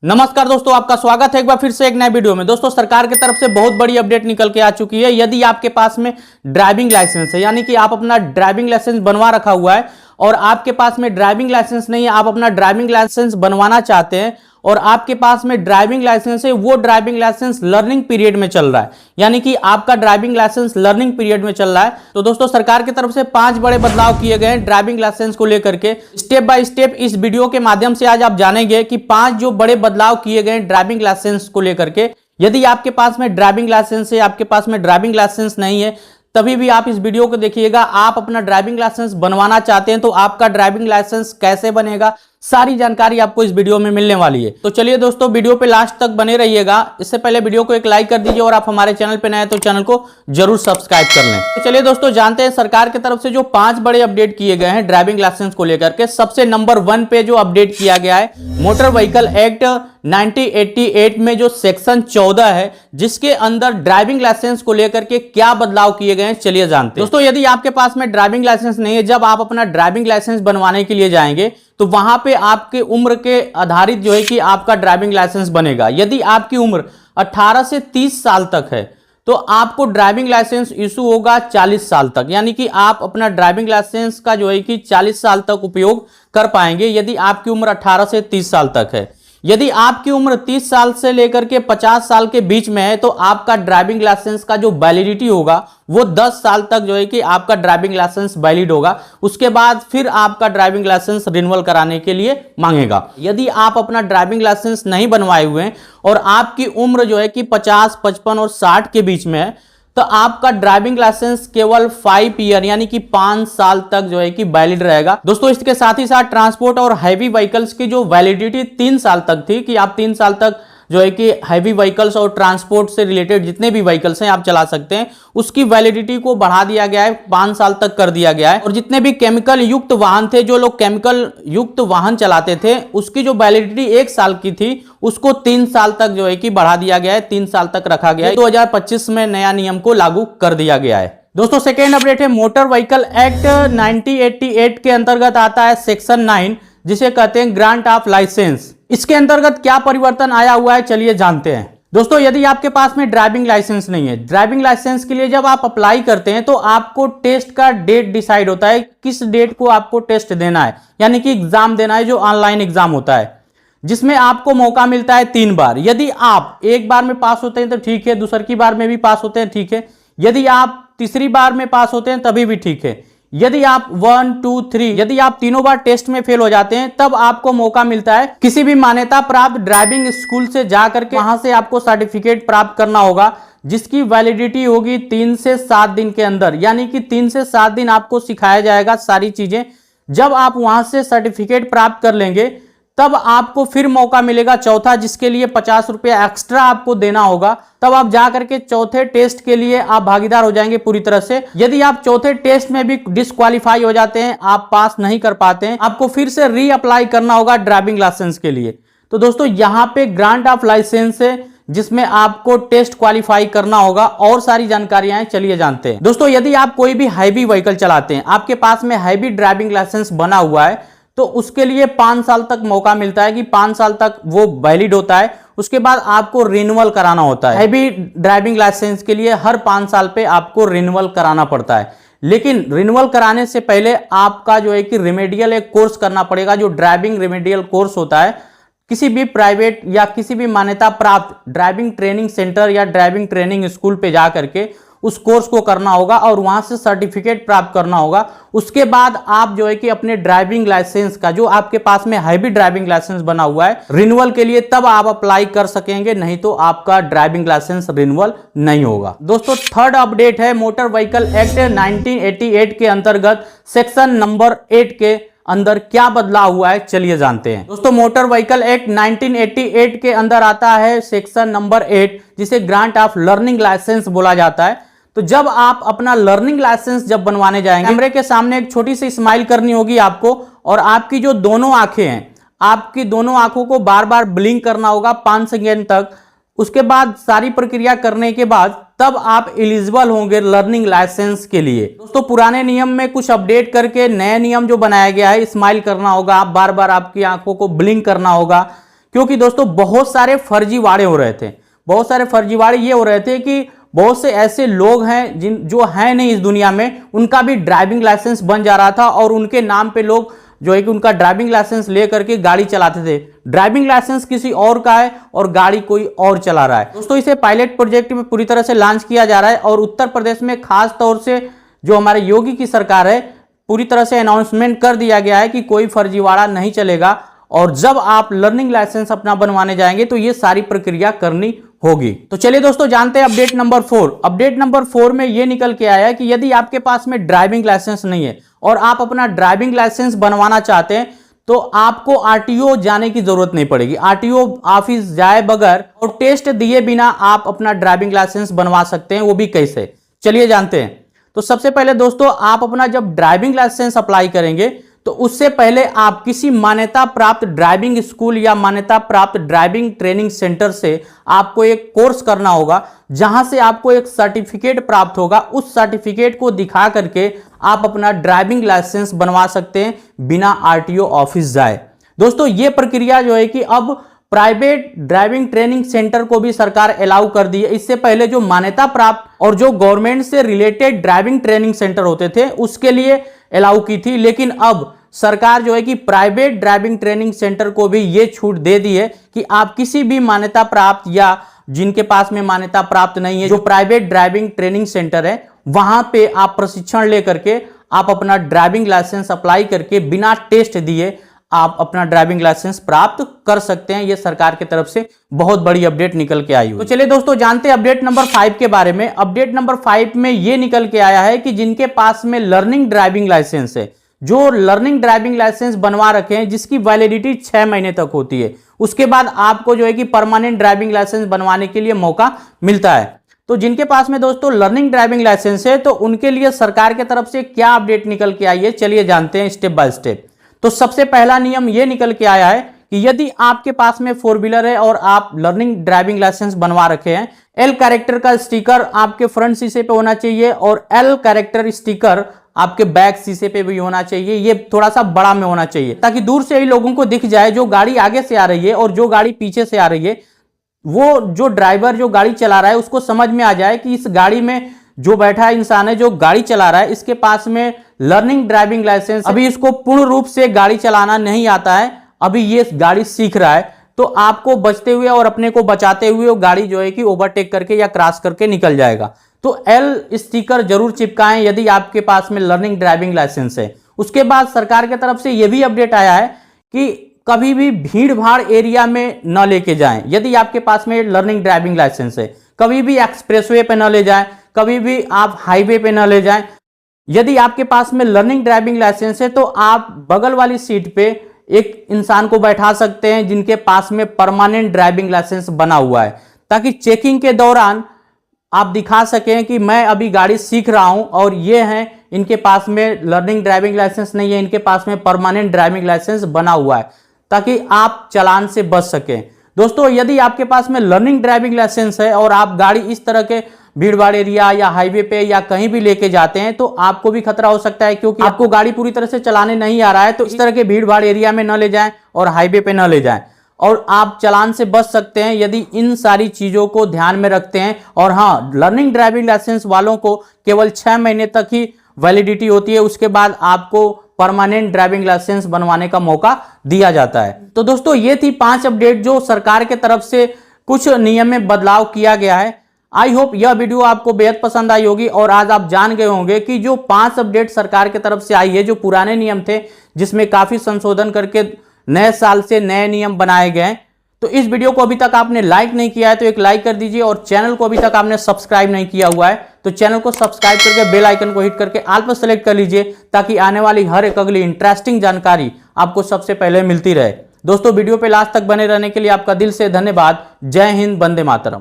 नमस्कार दोस्तों, आपका स्वागत है एक बार फिर से एक नए वीडियो में। दोस्तों, सरकार की तरफ से बहुत बड़ी अपडेट निकल के आ चुकी है। यदि आपके पास में ड्राइविंग लाइसेंस है, यानी कि आप अपना ड्राइविंग लाइसेंस बनवा रखा हुआ है और आपके पास में ड्राइविंग लाइसेंस नहीं है, आप अपना ड्राइविंग लाइसेंस बनवाना चाहते हैं और आपके पास में ड्राइविंग लाइसेंस है, वो ड्राइविंग लाइसेंस लर्निंग पीरियड में चल रहा है, यानी कि आपका ड्राइविंग लाइसेंस लर्निंग पीरियड में चल रहा है। तो दोस्तों, सरकार की तरफ से 5 बड़े बदलाव किए गए हैं ड्राइविंग लाइसेंस को लेकर के। स्टेप बाय स्टेप इस वीडियो के माध्यम से आज आप जानेंगे कि 5 जो बड़े बदलाव किए गए हैं ड्राइविंग लाइसेंस को लेकर के। यदि आपके पास में ड्राइविंग लाइसेंस है, आपके पास में ड्राइविंग लाइसेंस नहीं है, तभी भी आप इस वीडियो को देखिएगा। आप अपना ड्राइविंग लाइसेंस बनवाना चाहते हैं तो आपका ड्राइविंग लाइसेंस कैसे बनेगा, सारी जानकारी आपको इस वीडियो में मिलने वाली है। तो चलिए दोस्तों, वीडियो पे लास्ट तक बने रहिएगा। इससे पहले वीडियो को एक लाइक कर दीजिए और आप हमारे चैनल पे नए हैं तो चैनल को जरूर सब्सक्राइब कर लें। तो चलिए दोस्तों, जानते हैं सरकार की तरफ से जो 5 बड़े अपडेट किए गए हैं ड्राइविंग लाइसेंस को लेकर के। सबसे नंबर 1 पे जो अपडेट किया गया है, मोटर व्हीकल एक्ट 1988 में जो सेक्शन 14 है, जिसके अंदर ड्राइविंग लाइसेंस को लेकर के क्या बदलाव किए गए हैं, चलिए जानते हैं। दोस्तों, यदि आपके पास में ड्राइविंग लाइसेंस नहीं है, जब आप अपना ड्राइविंग लाइसेंस बनवाने के लिए जाएंगे तो वहां पे आपके उम्र के आधारित जो है कि आपका ड्राइविंग लाइसेंस बनेगा। यदि आपकी उम्र 18 से 30 साल तक है तो आपको ड्राइविंग लाइसेंस इशू होगा 40 साल तक, यानी कि आप अपना ड्राइविंग लाइसेंस का जो है कि 40 साल तक उपयोग कर पाएंगे यदि आपकी उम्र 18 से 30 साल तक है। यदि आपकी उम्र 30 साल से लेकर के 50 साल के बीच में है तो आपका ड्राइविंग लाइसेंस का जो वैलिडिटी होगा वो 10 साल तक जो है कि आपका ड्राइविंग लाइसेंस वैलिड होगा। उसके बाद फिर आपका ड्राइविंग लाइसेंस रिन्यूअल कराने के लिए मांगेगा। यदि आप अपना ड्राइविंग लाइसेंस नहीं बनवाए हुए हैं और आपकी उम्र जो है कि 50, 55 और 60 के बीच में है तो आपका ड्राइविंग लाइसेंस केवल 5 ईयर यानी कि 5 साल तक जो है कि वैलिड रहेगा। दोस्तों, इसके साथ ही साथ ट्रांसपोर्ट और हैवी व्हीकल्स की जो वैलिडिटी 3 साल तक थी कि आप 3 साल तक जो है कि हैवी व्हीकल्स और ट्रांसपोर्ट से रिलेटेड जितने भी व्हीकल्स हैं आप चला सकते हैं, उसकी वैलिडिटी को बढ़ा दिया गया है, 5 साल तक कर दिया गया है। और जितने भी केमिकल युक्त वाहन थे, जो लोग केमिकल युक्त वाहन चलाते थे, उसकी जो वैलिडिटी 1 साल की थी उसको 3 साल तक जो है कि बढ़ा दिया गया है, 3 साल तक रखा गया है। 2025 में नया नियम को लागू कर दिया गया है। दोस्तों, सेकेंड अपडेट है मोटर व्हीकल एक्ट 1988 के अंतर्गत आता है सेक्शन 9, जिसे कहते हैं ग्रांट ऑफ लाइसेंस। इसके अंतर्गत क्या परिवर्तन आया हुआ है, चलिए जानते हैं। दोस्तों, यदि आपके पास में ड्राइविंग लाइसेंस नहीं है, ड्राइविंग लाइसेंस के लिए जब आप अप्लाई करते हैं तो आपको टेस्ट का डेट डिसाइड होता है, किस डेट को आपको टेस्ट देना है, यानी कि एग्जाम देना है, जो ऑनलाइन एग्जाम होता है, जिसमें आपको मौका मिलता है 3 बार। यदि आप एक बार में पास होते हैं तो ठीक है, दूसरी बार में भी पास होते हैं ठीक है, यदि आप तीसरी बार में पास होते हैं तभी भी ठीक है। यदि आप 1, 2, 3 यदि आप तीनों बार टेस्ट में फेल हो जाते हैं तब आपको मौका मिलता है किसी भी मान्यता प्राप्त ड्राइविंग स्कूल से जाकर के वहां से आपको सर्टिफिकेट प्राप्त करना होगा, जिसकी वैलिडिटी होगी 3 से 7 दिन के अंदर, यानी कि 3 से 7 दिन आपको सिखाया जाएगा सारी चीजें। जब आप वहां से सर्टिफिकेट प्राप्त कर लेंगे तब आपको फिर मौका मिलेगा चौथा, जिसके लिए 50 रुपया एक्स्ट्रा आपको देना होगा। तब आप जाकर के चौथे टेस्ट के लिए आप भागीदार हो जाएंगे पूरी तरह से। यदि आप चौथे टेस्ट में भी डिस्क्वालीफाई हो जाते हैं, आप पास नहीं कर पाते हैं, आपको फिर से री अप्लाई करना होगा ड्राइविंग लाइसेंस के लिए। तो दोस्तों, यहाँ पे ग्रांट ऑफ लाइसेंस है जिसमें आपको टेस्ट क्वालिफाई करना होगा और सारी जानकारियां हैं, चलिए जानते हैं। दोस्तों, यदि आप कोई भी हैवी व्हीकल चलाते हैं, आपके पास में हैवी ड्राइविंग लाइसेंस बना हुआ है, तो उसके लिए 5 साल तक मौका मिलता है कि 5 साल तक वो वैलिड होता है। उसके बाद आपको रिन्यूअल कराना होता है। हैवी ड्राइविंग लाइसेंस के लिए हर 5 साल पे आपको रिन्यूअल कराना पड़ता है, लेकिन रिन्यूअल कराने से पहले आपका जो है कि रिमेडियल एक कोर्स करना पड़ेगा, जो ड्राइविंग रिमेडियल कोर्स होता है। किसी भी प्राइवेट या किसी भी मान्यता प्राप्त ड्राइविंग ट्रेनिंग सेंटर या ड्राइविंग ट्रेनिंग स्कूल पे जा करके उस कोर्स को करना होगा और वहां से सर्टिफिकेट प्राप्त करना होगा। उसके बाद आप जो है कि अपने ड्राइविंग लाइसेंस का, जो आपके पास में हैवी ड्राइविंग लाइसेंस बना हुआ है, रिन्यूअल के लिए तब आप अप्लाई कर सकेंगे, नहीं तो आपका ड्राइविंग लाइसेंस रिन्यूअल नहीं होगा। दोस्तों, थर्ड अपडेट है मोटर व्हीकल एक्ट 1988 के अंतर्गत सेक्शन नंबर 8 के अंदर क्या बदलाव हुआ है, चलिए जानते हैं। दोस्तों, मोटर व्हीकल एक्ट 1988 के अंदर आता है सेक्शन नंबर 8, जिसे ग्रांट ऑफ लर्निंग लाइसेंस बोला जाता है। तो जब आप अपना लर्निंग लाइसेंस जब बनवाने जाएंगे, कैमरे के सामने एक छोटी सी स्माइल करनी होगी आपको, और आपकी जो दोनों आंखें हैं, आपकी दोनों आंखों को बार बार ब्लिंक करना होगा 5 सेकेंड तक। उसके बाद सारी प्रक्रिया करने के बाद तब आप एलिजिबल होंगे लर्निंग लाइसेंस के लिए। दोस्तों, पुराने नियम में कुछ अपडेट करके नया नियम जो बनाया गया है, स्माइल करना होगा, बार बार आपकी आंखों को ब्लिंक करना होगा, क्योंकि दोस्तों बहुत सारे फर्जीवाड़े हो रहे थे। बहुत सारे फर्जीवाड़े ये हो रहे थे कि बहुत से ऐसे लोग हैं जो हैं नहीं इस दुनिया में, उनका भी ड्राइविंग लाइसेंस बन जा रहा था और उनके नाम पे लोग जो है कि उनका ड्राइविंग लाइसेंस लेकर के गाड़ी चलाते थे। ड्राइविंग लाइसेंस किसी और का है और गाड़ी कोई और चला रहा है। दोस्तों इसे पायलट प्रोजेक्ट में पूरी तरह से लॉन्च किया जा रहा है और उत्तर प्रदेश में खास तौर से जो हमारे योगी की सरकार है, पूरी तरह से अनाउंसमेंट कर दिया गया है कि कोई फर्जीवाड़ा नहीं चलेगा और जब आप लर्निंग लाइसेंस अपना बनवाने जाएंगे तो ये सारी प्रक्रिया करनी होगी। तो चलिए दोस्तों जानते हैं अपडेट नंबर 4। अपडेट नंबर 4 में ये निकल के आया है कि यदि आपके पास में ड्राइविंग लाइसेंस नहीं है और आप अपना ड्राइविंग लाइसेंस बनवाना चाहते हैं तो आपको आरटीओ जाने की जरूरत नहीं पड़ेगी। आरटीओ ऑफिस जाए बगैर और टेस्ट दिए बिना आप अपना ड्राइविंग लाइसेंस बनवा सकते हैं। वो भी कैसे, चलिए जानते हैं। तो सबसे पहले दोस्तों आप अपना जब ड्राइविंग लाइसेंस अप्लाई करेंगे तो उससे पहले आप किसी मान्यता प्राप्त ड्राइविंग स्कूल या मान्यता प्राप्त ड्राइविंग ट्रेनिंग सेंटर से आपको एक कोर्स करना होगा, जहां से आपको एक सर्टिफिकेट प्राप्त होगा। उस सर्टिफिकेट को दिखा करके आप अपना ड्राइविंग लाइसेंस बनवा सकते हैं बिना आरटीओ ऑफिस जाए। दोस्तों ये प्रक्रिया जो है कि अब प्राइवेट ड्राइविंग ट्रेनिंग सेंटर को भी सरकार अलाउ कर दी है। इससे पहले जो मान्यता प्राप्त और जो गवर्नमेंट से रिलेटेड ड्राइविंग ट्रेनिंग सेंटर होते थे उसके लिए अलाउ की थी, लेकिन अब सरकार जो है कि प्राइवेट ड्राइविंग ट्रेनिंग सेंटर को भी ये छूट दे दी है कि आप किसी भी मान्यता प्राप्त या जिनके पास में मान्यता प्राप्त नहीं है, जो प्राइवेट ड्राइविंग ट्रेनिंग सेंटर है, वहां पे आप प्रशिक्षण लेकर के आप अपना ड्राइविंग लाइसेंस अप्लाई करके बिना टेस्ट दिए आप अपना ड्राइविंग लाइसेंस प्राप्त कर सकते हैं। यह सरकार की तरफ से बहुत बड़ी अपडेट निकल के आई हुई। तो चलिए दोस्तों जानते हैं अपडेट नंबर 5 के बारे में। अपडेट नंबर 5 में यह निकल के आया है कि जिनके पास में लर्निंग ड्राइविंग लाइसेंस है, जो लर्निंग ड्राइविंग लाइसेंस बनवा रखे हैं, जिसकी वैलिडिटी 6 महीने तक होती है, उसके बाद आपको जो है कि परमानेंट ड्राइविंग लाइसेंस बनवाने के लिए मौका मिलता है। तो जिनके पास में दोस्तों लर्निंग ड्राइविंग लाइसेंस है तो उनके लिए सरकार की तरफ से क्या अपडेट निकल के आई है, चलिए जानते हैं स्टेप बाय स्टेप। तो सबसे पहला नियम यह निकल के आया है कि यदि आपके पास में 4 व्हीलर है और आप लर्निंग ड्राइविंग लाइसेंस बनवा रखे हैं, एल कैरेक्टर का स्टिकर आपके फ्रंट शीशे पे होना चाहिए और एल कैरेक्टर स्टिकर आपके बैक शीशे पे भी होना चाहिए। ये थोड़ा सा बड़ा में होना चाहिए ताकि दूर से ही लोगों को दिख जाए, जो गाड़ी आगे से आ रही है और जो गाड़ी पीछे से आ रही है, वो जो ड्राइवर जो गाड़ी चला रहा है उसको समझ में आ जाए कि इस गाड़ी में जो बैठा इंसान है, जो गाड़ी चला रहा है, इसके पास में लर्निंग ड्राइविंग लाइसेंस, अभी इसको पूर्ण रूप से गाड़ी चलाना नहीं आता है, अभी ये गाड़ी सीख रहा है। तो आपको बचते हुए और अपने को बचाते हुए वो गाड़ी जो है कि ओवरटेक करके या क्रॉस करके निकल जाएगा। तो एल स्टिकर जरूर चिपकाएं यदि आपके पास में लर्निंग ड्राइविंग लाइसेंस है। उसके बाद सरकार की तरफ से यह भी अपडेट आया है कि कभी भी भीड़ भाड़ एरिया में न लेके जाएं। यदि आपके पास में लर्निंग ड्राइविंग लाइसेंस है, कभी भी एक्सप्रेसवे पे न ले जाएं, कभी भी आप हाईवे पे न ले जाएं। यदि आपके पास में लर्निंग ड्राइविंग लाइसेंस है तो आप बगल वाली सीट पे एक इंसान को बैठा सकते हैं जिनके पास में परमानेंट ड्राइविंग लाइसेंस बना हुआ है, ताकि चेकिंग के दौरान आप दिखा सकें कि मैं अभी गाड़ी सीख रहा हूं और ये हैं, इनके पास में लर्निंग ड्राइविंग लाइसेंस नहीं है, इनके पास में परमानेंट ड्राइविंग लाइसेंस बना हुआ है, ताकि आप चालान से बच सकें। दोस्तों यदि आपके पास में लर्निंग ड्राइविंग लाइसेंस है और आप गाड़ी इस तरह के भीड़ भाड़ एरिया या हाईवे पे या कहीं भी लेके जाते हैं तो आपको भी खतरा हो सकता है, क्योंकि आपको गाड़ी पूरी तरह से चलाने नहीं आ रहा है। तो इस तरह के भीड़ भाड़ एरिया में न ले जाएं और हाईवे पे न ले जाएं और आप चालान से बच सकते हैं यदि इन सारी चीजों को ध्यान में रखते हैं। और हाँ, लर्निंग ड्राइविंग लाइसेंस वालों को केवल 6 महीने तक ही वैलिडिटी होती है, उसके बाद आपको परमानेंट ड्राइविंग लाइसेंस बनवाने का मौका दिया जाता है। तो दोस्तों ये थी 5 अपडेट जो सरकार के तरफ से कुछ नियम में बदलाव किया गया है। आई होप यह वीडियो आपको बेहद पसंद आई होगी और आज आप जान गए होंगे कि जो 5 अपडेट सरकार की तरफ से आई है, जो पुराने नियम थे जिसमें काफी संशोधन करके नए साल से नए नियम बनाए गए। तो इस वीडियो को अभी तक आपने लाइक नहीं किया है तो एक लाइक कर दीजिए और चैनल को अभी तक आपने सब्सक्राइब नहीं किया हुआ है तो चैनल को सब्सक्राइब करके बेल आइकन को हिट करके ऑल पर सेलेक्ट कर लीजिए, ताकि आने वाली हर एक अगली इंटरेस्टिंग जानकारी आपको सबसे पहले मिलती रहे। दोस्तों वीडियो पे लास्ट तक बने रहने के लिए आपका दिल से धन्यवाद। जय हिंद, वंदे मातरम।